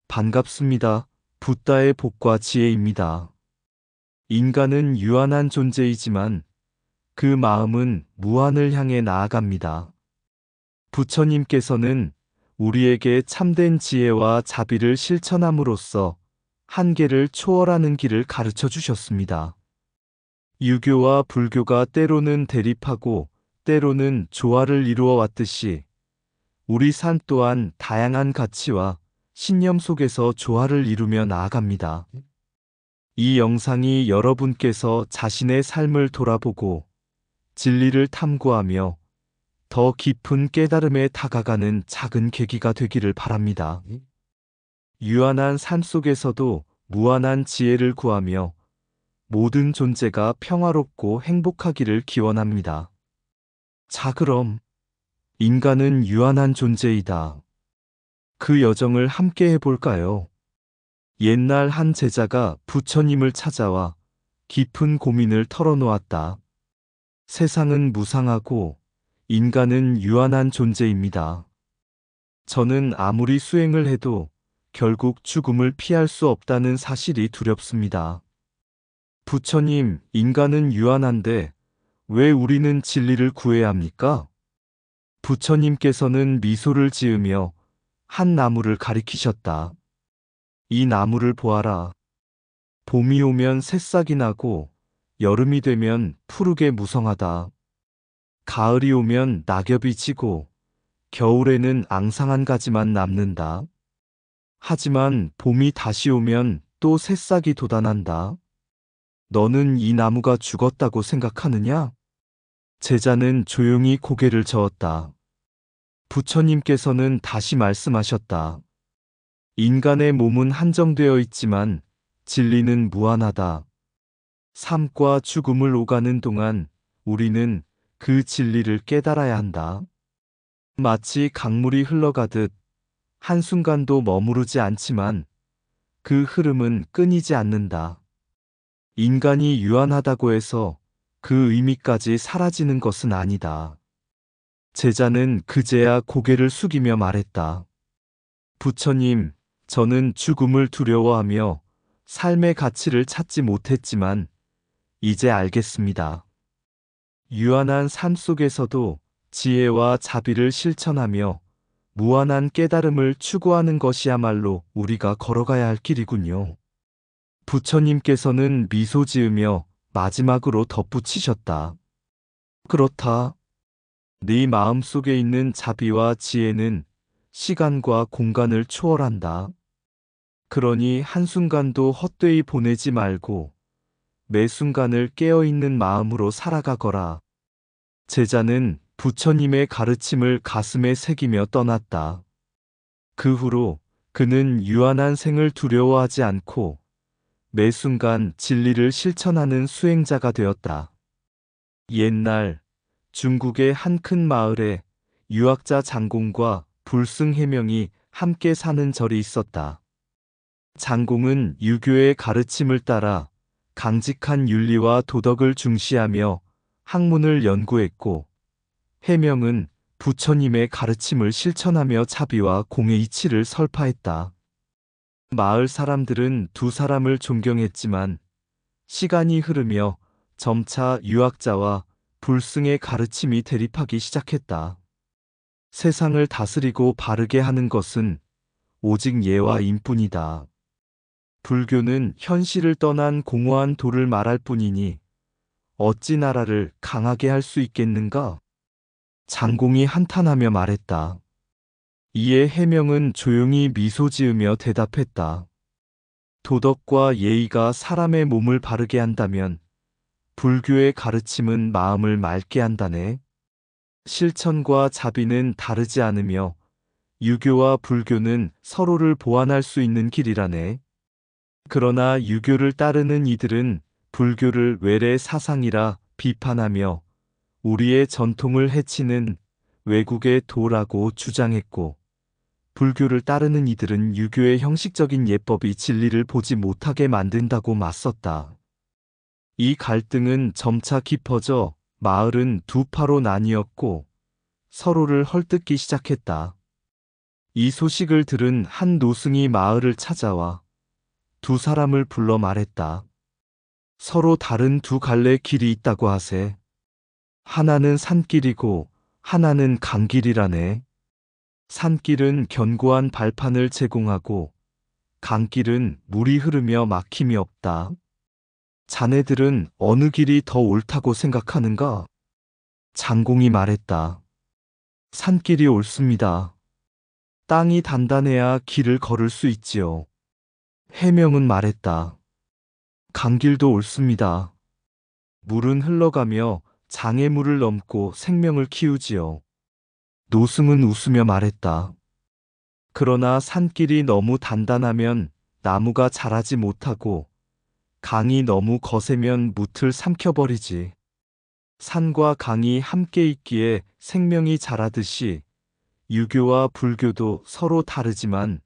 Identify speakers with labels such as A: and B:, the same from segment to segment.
A: 반갑습니다. 붓다의 복과 지혜입니다. 인간은 유한한 존재이지만 그 마음은 무한을 향해 나아갑니다. 부처님께서는 우리에게 참된 지혜와 자비를 실천함으로써 한계를 초월하는 길을 가르쳐 주셨습니다. 유교와 불교가 때로는 대립하고 때로는 조화를 이루어 왔듯이 우리 삶 또한 다양한 가치와 신념 속에서 조화를 이루며 나아갑니다. 이 영상이 여러분께서 자신의 삶을 돌아보고 진리를 탐구하며 더 깊은 깨달음에 다가가는 작은 계기가 되기를 바랍니다. 유한한 삶 속에서도 무한한 지혜를 구하며 모든 존재가 평화롭고 행복하기를 기원합니다. 자, 그럼 인간은 유한한 존재이다. 그 여정을 함께 해볼까요? 옛날 한 제자가 부처님을 찾아와 깊은 고민을 털어놓았다. 세상은 무상하고 인간은 유한한 존재입니다. 저는 아무리 수행을 해도 결국 죽음을 피할 수 없다는 사실이 두렵습니다. 부처님, 인간은 유한한데 왜 우리는 진리를 구해야 합니까? 부처님께서는 미소를 지으며 한 나무를 가리키셨다. 이 나무를 보아라. 봄이 오면 새싹이 나고 여름이 되면 푸르게 무성하다. 가을이 오면 낙엽이 지고 겨울에는 앙상한 가지만 남는다. 하지만 봄이 다시 오면 또 새싹이 돋아난다. 너는 이 나무가 죽었다고 생각하느냐? 제자는 조용히 고개를 저었다. 부처님께서는 다시 말씀하셨다. 인간의 몸은 한정되어 있지만 진리는 무한하다. 삶과 죽음을 오가는 동안 우리는 그 진리를 깨달아야 한다. 마치 강물이 흘러가듯 한순간도 머무르지 않지만 그 흐름은 끊이지 않는다. 인간이 유한하다고 해서 그 의미까지 사라지는 것은 아니다. 제자는 그제야 고개를 숙이며 말했다. 부처님, 저는 죽음을 두려워하며 삶의 가치를 찾지 못했지만 이제 알겠습니다. 유한한 삶 속에서도 지혜와 자비를 실천하며 무한한 깨달음을 추구하는 것이야말로 우리가 걸어가야 할 길이군요. 부처님께서는 미소 지으며 마지막으로 덧붙이셨다. 그렇다. 네 마음 속에 있는 자비와 지혜는 시간과 공간을 초월한다. 그러니 한순간도 헛되이 보내지 말고 매 순간을 깨어있는 마음으로 살아가거라. 제자는 부처님의 가르침을 가슴에 새기며 떠났다. 그 후로 그는 유한한 생을 두려워하지 않고 매 순간 진리를 실천하는 수행자가 되었다. 옛날 중국의 한 큰 마을에 유학자 장공과 불승 해명이 함께 사는 절이 있었다. 장공은 유교의 가르침을 따라 강직한 윤리와 도덕을 중시하며 학문을 연구했고, 해명은 부처님의 가르침을 실천하며 자비와 공의 이치를 설파했다. 마을 사람들은 두 사람을 존경했지만 시간이 흐르며 점차 유학자와 불승의 가르침이 대립하기 시작했다. 세상을 다스리고 바르게 하는 것은 오직 예와 인뿐이다. 불교는 현실을 떠난 공허한 도를 말할 뿐이니 어찌 나라를 강하게 할 수 있겠는가? 장공이 한탄하며 말했다. 이에 해명은 조용히 미소 지으며 대답했다. 도덕과 예의가 사람의 몸을 바르게 한다면 불교의 가르침은 마음을 맑게 한다네. 실천과 자비는 다르지 않으며 유교와 불교는 서로를 보완할 수 있는 길이라네. 그러나 유교를 따르는 이들은 불교를 외래 사상이라 비판하며 우리의 전통을 해치는 외국의 도라고 주장했고, 불교를 따르는 이들은 유교의 형식적인 예법이 진리를 보지 못하게 만든다고 맞섰다. 이 갈등은 점차 깊어져 마을은 두 파로 나뉘었고 서로를 헐뜯기 시작했다. 이 소식을 들은 한 노승이 마을을 찾아와 두 사람을 불러 말했다. 서로 다른 두 갈래 길이 있다고 하세. 하나는 산길이고 하나는 강길이라네. 산길은 견고한 발판을 제공하고 강길은 물이 흐르며 막힘이 없다. 자네들은 어느 길이 더 옳다고 생각하는가? 장공이 말했다. 산길이 옳습니다. 땅이 단단해야 길을 걸을 수 있지요. 해명은 말했다. 강길도 옳습니다. 물은 흘러가며 장애물을 넘고 생명을 키우지요. 노승은 웃으며 말했다. 그러나 산길이 너무 단단하면 나무가 자라지 못하고 강이 너무 거세면 무틀 삼켜버리지. 산과 강이 함께 있기에 생명이 자라듯이 유교와 불교도 서로 다르지만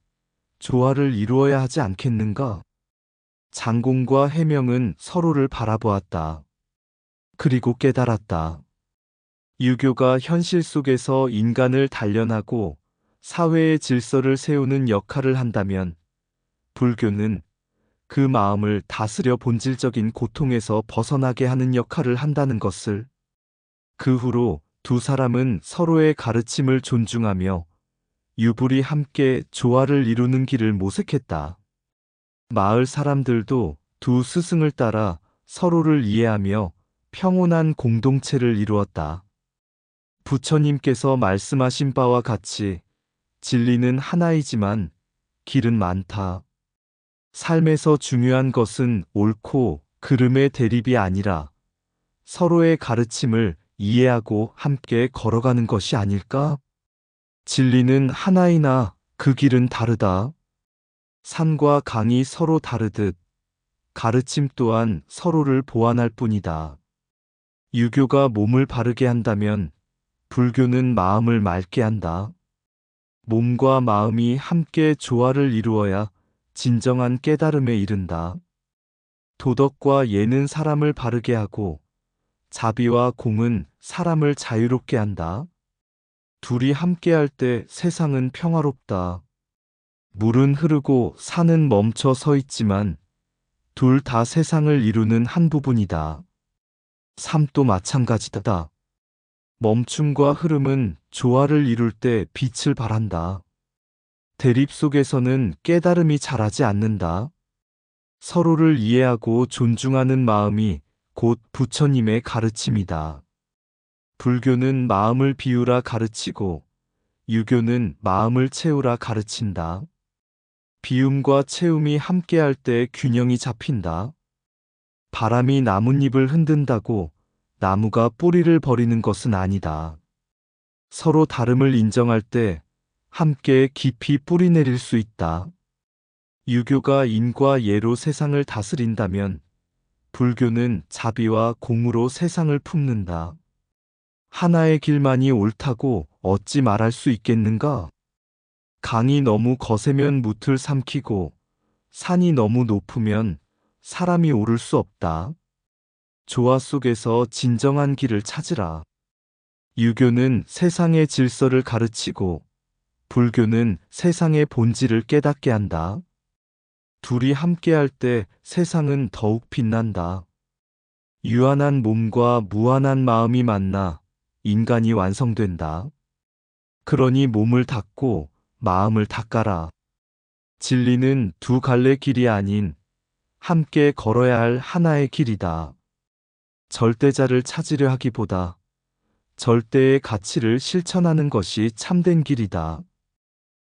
A: 조화를 이루어야 하지 않겠는가? 장공과 해명은 서로를 바라보았다. 그리고 깨달았다. 유교가 현실 속에서 인간을 단련하고 사회의 질서를 세우는 역할을 한다면 불교는 그 마음을 다스려 본질적인 고통에서 벗어나게 하는 역할을 한다는 것을. 그 후로 두 사람은 서로의 가르침을 존중하며 유불이 함께 조화를 이루는 길을 모색했다. 마을 사람들도 두 스승을 따라 서로를 이해하며 평온한 공동체를 이루었다. 부처님께서 말씀하신 바와 같이 진리는 하나이지만 길은 많다. 삶에서 중요한 것은 옳고 그름의 대립이 아니라 서로의 가르침을 이해하고 함께 걸어가는 것이 아닐까? 진리는 하나이나 그 길은 다르다. 산과 강이 서로 다르듯 가르침 또한 서로를 보완할 뿐이다. 유교가 몸을 바르게 한다면 불교는 마음을 맑게 한다. 몸과 마음이 함께 조화를 이루어야 진정한 깨달음에 이른다. 도덕과 예는 사람을 바르게 하고 자비와 공은 사람을 자유롭게 한다. 둘이 함께할 때 세상은 평화롭다. 물은 흐르고 산은 멈춰 서 있지만 둘 다 세상을 이루는 한 부분이다. 삶도 마찬가지다. 멈춤과 흐름은 조화를 이룰 때 빛을 발한다. 대립 속에서는 깨달음이 자라지 않는다. 서로를 이해하고 존중하는 마음이 곧 부처님의 가르침이다. 불교는 마음을 비우라 가르치고 유교는 마음을 채우라 가르친다. 비움과 채움이 함께할 때 균형이 잡힌다. 바람이 나뭇잎을 흔든다고 나무가 뿌리를 버리는 것은 아니다. 서로 다름을 인정할 때 함께 깊이 뿌리 내릴 수 있다. 유교가 인과 예로 세상을 다스린다면 불교는 자비와 공으로 세상을 품는다. 하나의 길만이 옳다고 어찌 말할 수 있겠는가? 강이 너무 거세면 무틀 삼키고 산이 너무 높으면 사람이 오를 수 없다. 조화 속에서 진정한 길을 찾으라. 유교는 세상의 질서를 가르치고 불교는 세상의 본질을 깨닫게 한다. 둘이 함께할 때 세상은 더욱 빛난다. 유한한 몸과 무한한 마음이 만나 인간이 완성된다. 그러니 몸을 닦고 마음을 닦아라. 진리는 두 갈래 길이 아닌 함께 걸어야 할 하나의 길이다. 절대자를 찾으려 하기보다 절대의 가치를 실천하는 것이 참된 길이다.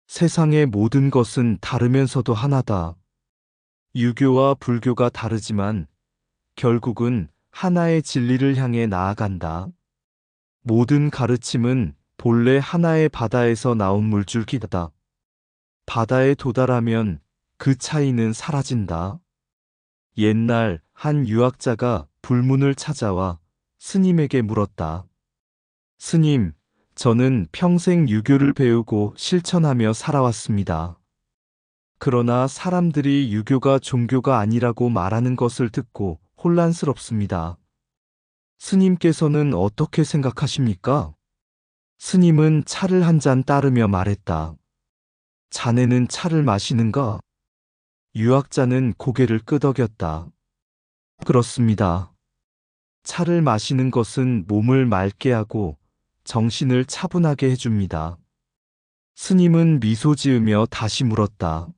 A: 세상의 모든 것은 다르면서도 하나다. 유교와 불교가 다르지만 결국은 하나의 진리를 향해 나아간다. 모든 가르침은 본래 하나의 바다에서 나온 물줄기다. 바다에 도달하면 그 차이는 사라진다. 옛날 한 유학자가 불문을 찾아와 스님에게 물었다. 스님, 저는 평생 유교를 배우고 실천하며 살아왔습니다. 그러나 사람들이 유교가 종교가 아니라고 말하는 것을 듣고 혼란스럽습니다. 스님께서는 어떻게 생각하십니까? 스님은 차를 한 잔 따르며 말했다. 자네는 차를 마시는가? 유학자는 고개를 끄덕였다. 그렇습니다. 차를 마시는 것은 몸을 맑게 하고 정신을 차분하게 해줍니다. 스님은 미소 지으며 다시 물었다.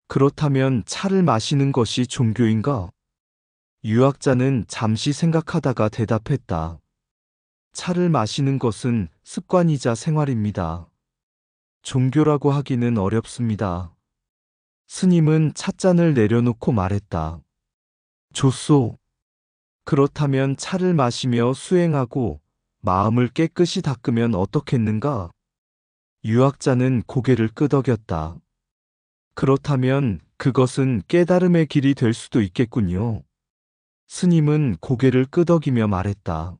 A: 그렇다면 차를 마시는 것이 종교인가? 유학자는 잠시 생각하다가 대답했다. 차를 마시는 것은 습관이자 생활입니다. 종교라고 하기는 어렵습니다. 스님은 찻잔을 내려놓고 말했다. 좋소. 그렇다면 차를 마시며 수행하고 마음을 깨끗이 닦으면 어떻겠는가? 유학자는 고개를 끄덕였다. 그렇다면 그것은 깨달음의 길이 될 수도 있겠군요. 스님은 고개를 끄덕이며 말했다.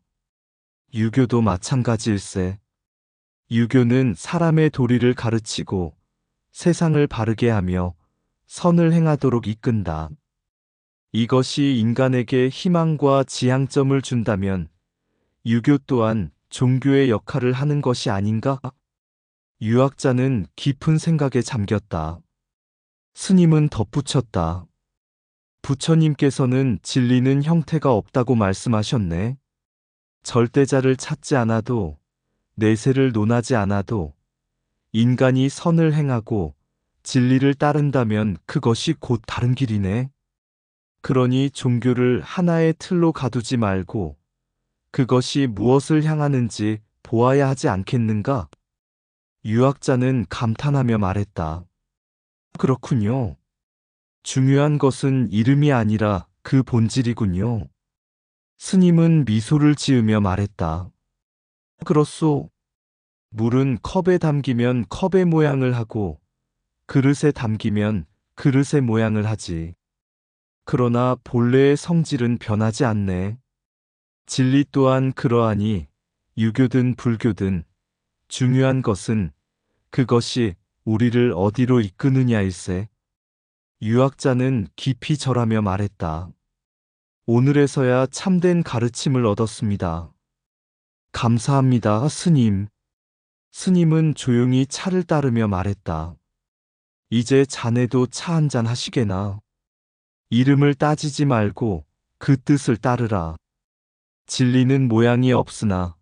A: 유교도 마찬가지일세. 유교는 사람의 도리를 가르치고 세상을 바르게 하며 선을 행하도록 이끈다. 이것이 인간에게 희망과 지향점을 준다면 유교 또한 종교의 역할을 하는 것이 아닌가? 유학자는 깊은 생각에 잠겼다. 스님은 덧붙였다. 부처님께서는 진리는 형태가 없다고 말씀하셨네. 절대자를 찾지 않아도, 내세를 논하지 않아도 인간이 선을 행하고 진리를 따른다면 그것이 곧 다른 길이네. 그러니 종교를 하나의 틀로 가두지 말고 그것이 무엇을 향하는지 보아야 하지 않겠는가? 유학자는 감탄하며 말했다. 그렇군요. 중요한 것은 이름이 아니라 그 본질이군요. 스님은 미소를 지으며 말했다. 그렇소. 물은 컵에 담기면 컵의 모양을 하고 그릇에 담기면 그릇의 모양을 하지. 그러나 본래의 성질은 변하지 않네. 진리 또한 그러하니 유교든 불교든 중요한 것은 그것이 우리를 어디로 이끄느냐일세. 유학자는 깊이 절하며 말했다. 오늘에서야 참된 가르침을 얻었습니다. 감사합니다, 스님. 스님은 조용히 차를 따르며 말했다. 이제 자네도 차 한잔 하시게나. 이름을 따지지 말고 그 뜻을 따르라. 진리는 모양이 없으나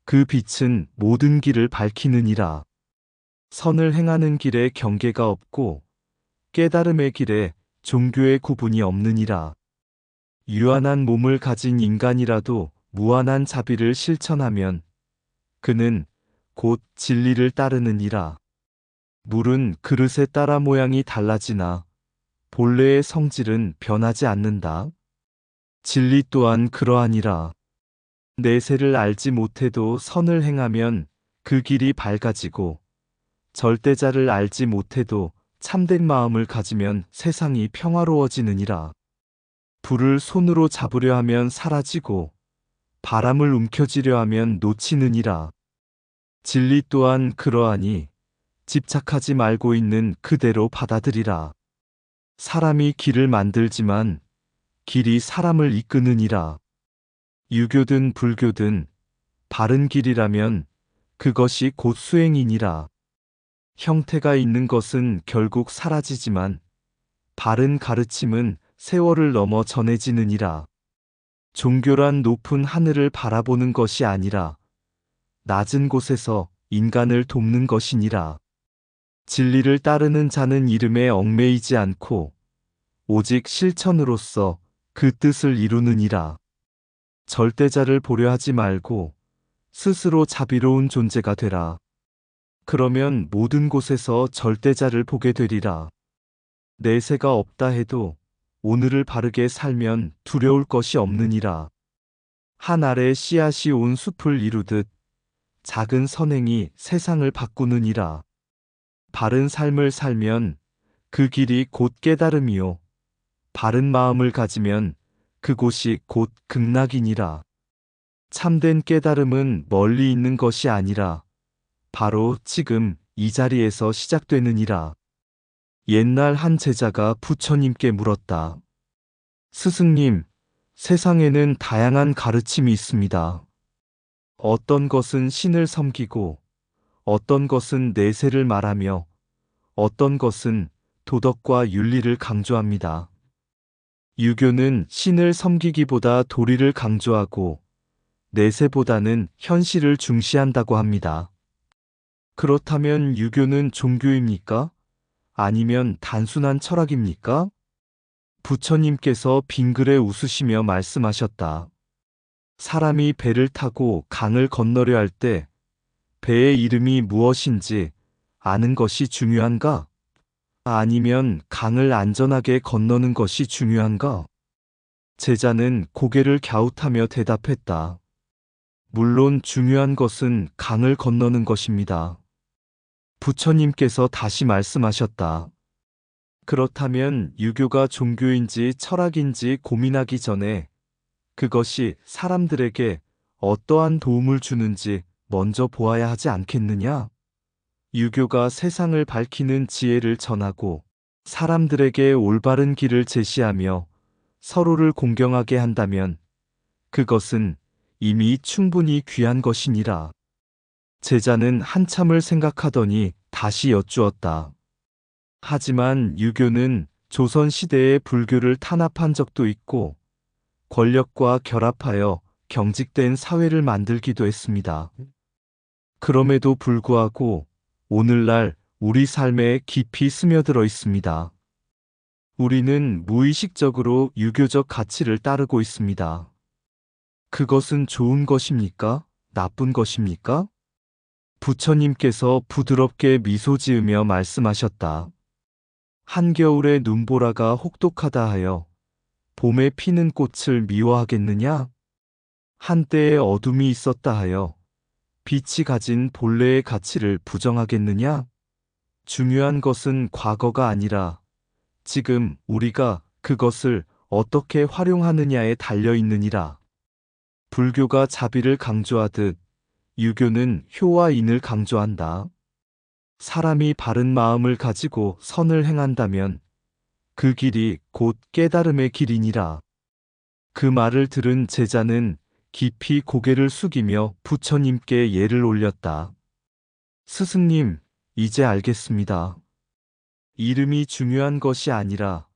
A: 그 빛은 모든 길을 밝히느니라. 선을 행하는 길에 경계가 없고 깨달음의 길에 종교의 구분이 없느니라. 유한한 몸을 가진 인간이라도 무한한 자비를 실천하면 그는 곧 진리를 따르느니라. 물은 그릇에 따라 모양이 달라지나 본래의 성질은 변하지 않는다. 진리 또한 그러하니라. 내세를 알지 못해도 선을 행하면 그 길이 밝아지고 절대자를 알지 못해도 참된 마음을 가지면 세상이 평화로워지느니라. 불을 손으로 잡으려 하면 사라지고 바람을 움켜쥐려 하면 놓치느니라. 진리 또한 그러하니 집착하지 말고 있는 그대로 받아들이라. 사람이 길을 만들지만 길이 사람을 이끄느니라. 유교든 불교든 바른 길이라면 그것이 곧 수행이니라. 형태가 있는 것은 결국 사라지지만 바른 가르침은 세월을 넘어 전해지느니라. 종교란 높은 하늘을 바라보는 것이 아니라 낮은 곳에서 인간을 돕는 것이니라. 진리를 따르는 자는 이름에 얽매이지 않고 오직 실천으로서 그 뜻을 이루느니라. 절대자를 보려 하지 말고 스스로 자비로운 존재가 되라. 그러면 모든 곳에서 절대자를 보게 되리라. 내세가 없다 해도 오늘을 바르게 살면 두려울 것이 없느니라. 한 알의 씨앗이 온 숲을 이루듯 작은 선행이 세상을 바꾸느니라. 바른 삶을 살면 그 길이 곧 깨달음이요. 바른 마음을 가지면 그곳이 곧 극락이니라. 참된 깨달음은 멀리 있는 것이 아니라 바로 지금 이 자리에서 시작되느니라. 옛날 한 제자가 부처님께 물었다. 스승님, 세상에는 다양한 가르침이 있습니다. 어떤 것은 신을 섬기고 어떤 것은 내세를 말하며 어떤 것은 도덕과 윤리를 강조합니다. 유교는 신을 섬기기보다 도리를 강조하고 내세보다는 현실을 중시한다고 합니다. 그렇다면 유교는 종교입니까? 아니면 단순한 철학입니까? 부처님께서 빙그레 웃으시며 말씀하셨다. 사람이 배를 타고 강을 건너려 할 때 배의 이름이 무엇인지 아는 것이 중요한가? 아니면 강을 안전하게 건너는 것이 중요한가? 제자는 고개를 갸웃하며 대답했다. 물론 중요한 것은 강을 건너는 것입니다. 부처님께서 다시 말씀하셨다. 그렇다면 유교가 종교인지 철학인지 고민하기 전에 그것이 사람들에게 어떠한 도움을 주는지 먼저 보아야 하지 않겠느냐? 유교가 세상을 밝히는 지혜를 전하고 사람들에게 올바른 길을 제시하며 서로를 공경하게 한다면 그것은 이미 충분히 귀한 것이니라. 제자는 한참을 생각하더니 다시 여쭈었다. 하지만 유교는 조선시대에 불교를 탄압한 적도 있고 권력과 결합하여 경직된 사회를 만들기도 했습니다. 그럼에도 불구하고 오늘날 우리 삶에 깊이 스며들어 있습니다. 우리는 무의식적으로 유교적 가치를 따르고 있습니다. 그것은 좋은 것입니까? 나쁜 것입니까? 부처님께서 부드럽게 미소 지으며 말씀하셨다. 한겨울의 눈보라가 혹독하다 하여 봄에 피는 꽃을 미워하겠느냐? 한때에 어둠이 있었다 하여 빛이 가진 본래의 가치를 부정하겠느냐? 중요한 것은 과거가 아니라 지금 우리가 그것을 어떻게 활용하느냐에 달려 있느니라. 불교가 자비를 강조하듯 유교는 효와 인을 강조한다. 사람이 바른 마음을 가지고 선을 행한다면 그 길이 곧 깨달음의 길이니라. 그 말을 들은 제자는 깊이 고개를 숙이며 부처님께 예를 올렸다. 스승님, 이제 알겠습니다. 이름이 중요한 것이 아니라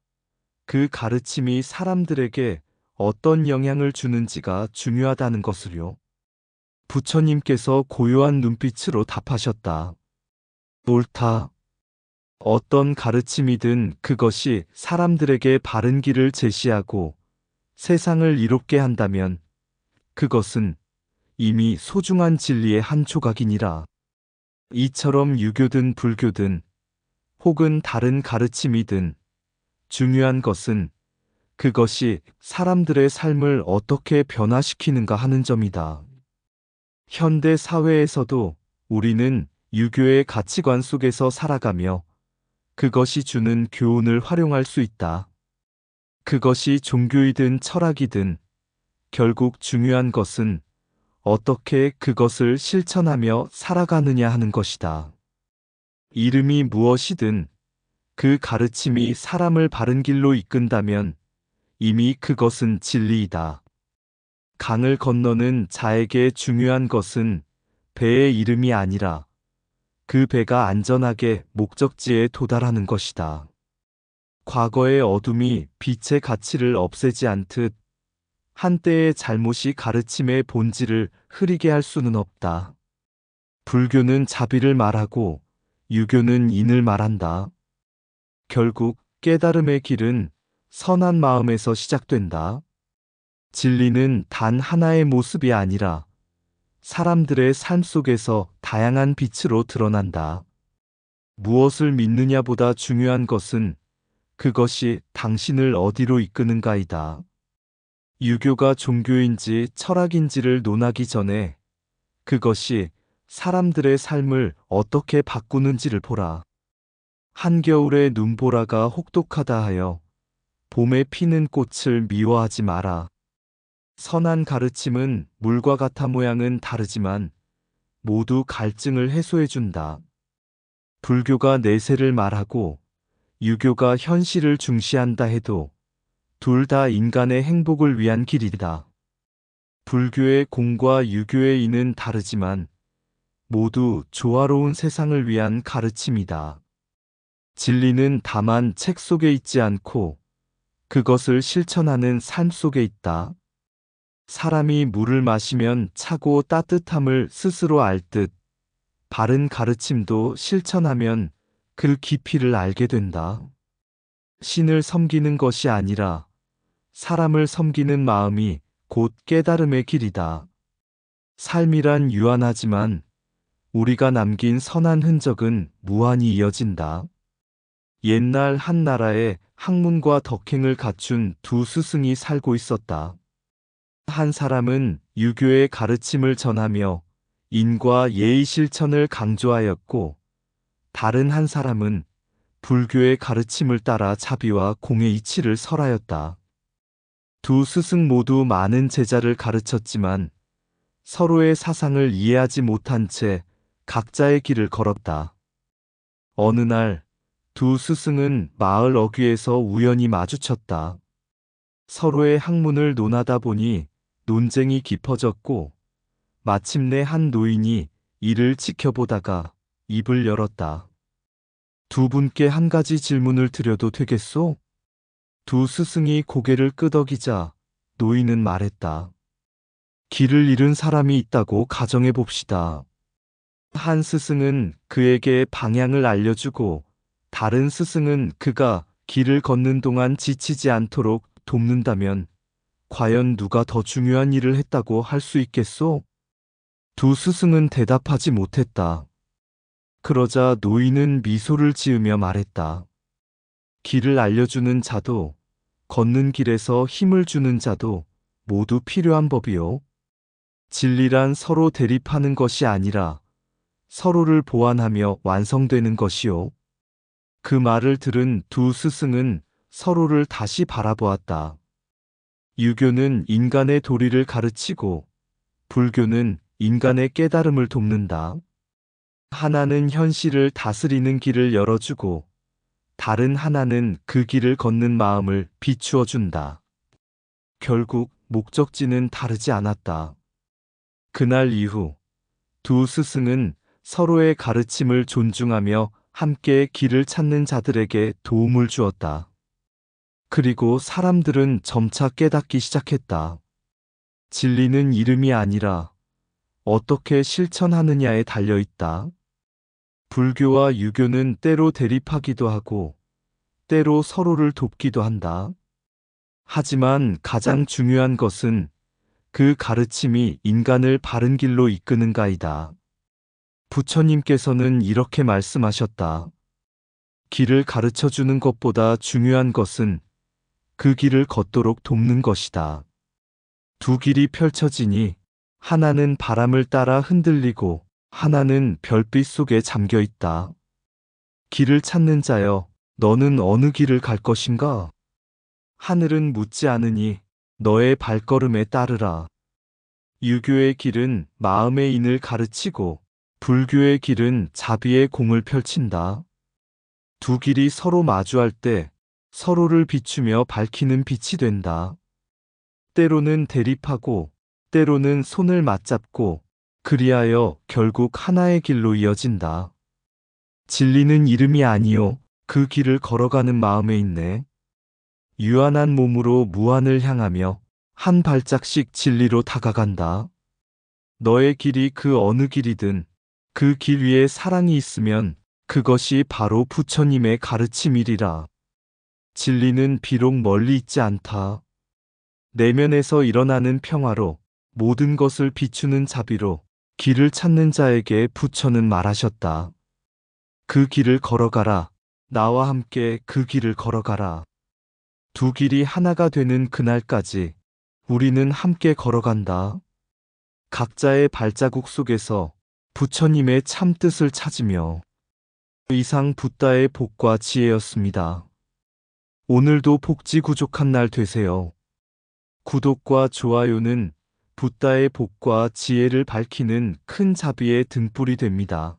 A: 그 가르침이 사람들에게 어떤 영향을 주는지가 중요하다는 것을요. 부처님께서 고요한 눈빛으로 답하셨다. 옳다. 어떤 가르침이든 그것이 사람들에게 바른 길을 제시하고 세상을 이롭게 한다면 그것은 이미 소중한 진리의 한 조각이니라. 이처럼 유교든 불교든 혹은 다른 가르침이든 중요한 것은 그것이 사람들의 삶을 어떻게 변화시키는가 하는 점이다. 현대 사회에서도 우리는 유교의 가치관 속에서 살아가며 그것이 주는 교훈을 활용할 수 있다. 그것이 종교이든 철학이든 결국 중요한 것은 어떻게 그것을 실천하며 살아가느냐 하는 것이다. 이름이 무엇이든 그 가르침이 사람을 바른 길로 이끈다면 이미 그것은 진리이다. 강을 건너는 자에게 중요한 것은 배의 이름이 아니라 그 배가 안전하게 목적지에 도달하는 것이다. 과거의 어둠이 빛의 가치를 없애지 않듯 한때의 잘못이 가르침의 본질을 흐리게 할 수는 없다. 불교는 자비를 말하고 유교는 인을 말한다. 결국 깨달음의 길은 선한 마음에서 시작된다. 진리는 단 하나의 모습이 아니라 사람들의 삶 속에서 다양한 빛으로 드러난다. 무엇을 믿느냐보다 중요한 것은 그것이 당신을 어디로 이끄는가이다. 유교가 종교인지 철학인지를 논하기 전에 그것이 사람들의 삶을 어떻게 바꾸는지를 보라. 한겨울의 눈보라가 혹독하다 하여 봄에 피는 꽃을 미워하지 마라. 선한 가르침은 물과 같아 모양은 다르지만 모두 갈증을 해소해준다. 불교가 내세를 말하고 유교가 현실을 중시한다 해도 둘 다 인간의 행복을 위한 길이다. 불교의 공과 유교의 인은 다르지만 모두 조화로운 세상을 위한 가르침이다. 진리는 다만 책 속에 있지 않고 그것을 실천하는 삶 속에 있다. 사람이 물을 마시면 차고 따뜻함을 스스로 알 듯, 바른 가르침도 실천하면 그 깊이를 알게 된다. 신을 섬기는 것이 아니라 사람을 섬기는 마음이 곧 깨달음의 길이다. 삶이란 유한하지만 우리가 남긴 선한 흔적은 무한히 이어진다. 옛날 한 나라에 학문과 덕행을 갖춘 두 스승이 살고 있었다. 한 사람은 유교의 가르침을 전하며 인과 예의 실천을 강조하였고, 다른 한 사람은 불교의 가르침을 따라 자비와 공의 이치를 설하였다. 두 스승 모두 많은 제자를 가르쳤지만 서로의 사상을 이해하지 못한 채 각자의 길을 걸었다. 어느 날 두 스승은 마을 어귀에서 우연히 마주쳤다. 서로의 학문을 논하다 보니 논쟁이 깊어졌고, 마침내 한 노인이 이를 지켜보다가 입을 열었다. 두 분께 한 가지 질문을 드려도 되겠소? 두 스승이 고개를 끄덕이자 노인은 말했다. 길을 잃은 사람이 있다고 가정해 봅시다. 한 스승은 그에게 방향을 알려주고, 다른 스승은 그가 길을 걷는 동안 지치지 않도록 돕는다면 과연 누가 더 중요한 일을 했다고 할 수 있겠소? 두 스승은 대답하지 못했다. 그러자 노인은 미소를 지으며 말했다. 길을 알려주는 자도 걷는 길에서 힘을 주는 자도 모두 필요한 법이요. 진리란 서로 대립하는 것이 아니라 서로를 보완하며 완성되는 것이요. 그 말을 들은 두 스승은 서로를 다시 바라보았다. 유교는 인간의 도리를 가르치고 불교는 인간의 깨달음을 돕는다. 하나는 현실을 다스리는 길을 열어주고 다른 하나는 그 길을 걷는 마음을 비추어 준다. 결국 목적지는 다르지 않았다. 그날 이후 두 스승은 서로의 가르침을 존중하며 함께 길을 찾는 자들에게 도움을 주었다. 그리고 사람들은 점차 깨닫기 시작했다. 진리는 이름이 아니라 어떻게 실천하느냐에 달려 있다. 불교와 유교는 때로 대립하기도 하고 때로 서로를 돕기도 한다. 하지만 가장 중요한 것은 그 가르침이 인간을 바른 길로 이끄는가이다. 부처님께서는 이렇게 말씀하셨다. 길을 가르쳐 주는 것보다 중요한 것은 그 길을 걷도록 돕는 것이다. 두 길이 펼쳐지니 하나는 바람을 따라 흔들리고 하나는 별빛 속에 잠겨 있다. 길을 찾는 자여, 너는 어느 길을 갈 것인가? 하늘은 묻지 않으니 너의 발걸음에 따르라. 유교의 길은 마음의 인을 가르치고 불교의 길은 자비의 공을 펼친다. 두 길이 서로 마주할 때 서로를 비추며 밝히는 빛이 된다. 때로는 대립하고 때로는 손을 맞잡고 그리하여 결국 하나의 길로 이어진다. 진리는 이름이 아니요 그 길을 걸어가는 마음에 있네. 유한한 몸으로 무한을 향하며 한 발짝씩 진리로 다가간다. 너의 길이 그 어느 길이든 그 길 위에 사랑이 있으면 그것이 바로 부처님의 가르침이리라. 진리는 비록 멀리 있지 않다. 내면에서 일어나는 평화로 모든 것을 비추는 자비로 길을 찾는 자에게 부처는 말하셨다. 그 길을 걸어가라. 나와 함께 그 길을 걸어가라. 두 길이 하나가 되는 그날까지 우리는 함께 걸어간다. 각자의 발자국 속에서 부처님의 참뜻을 찾으며. 이상 붓다의 복과 지혜였습니다. 오늘도 복지 구족한 날 되세요. 구독과 좋아요는 붓다의 복과 지혜를 밝히는 큰 자비의 등불이 됩니다.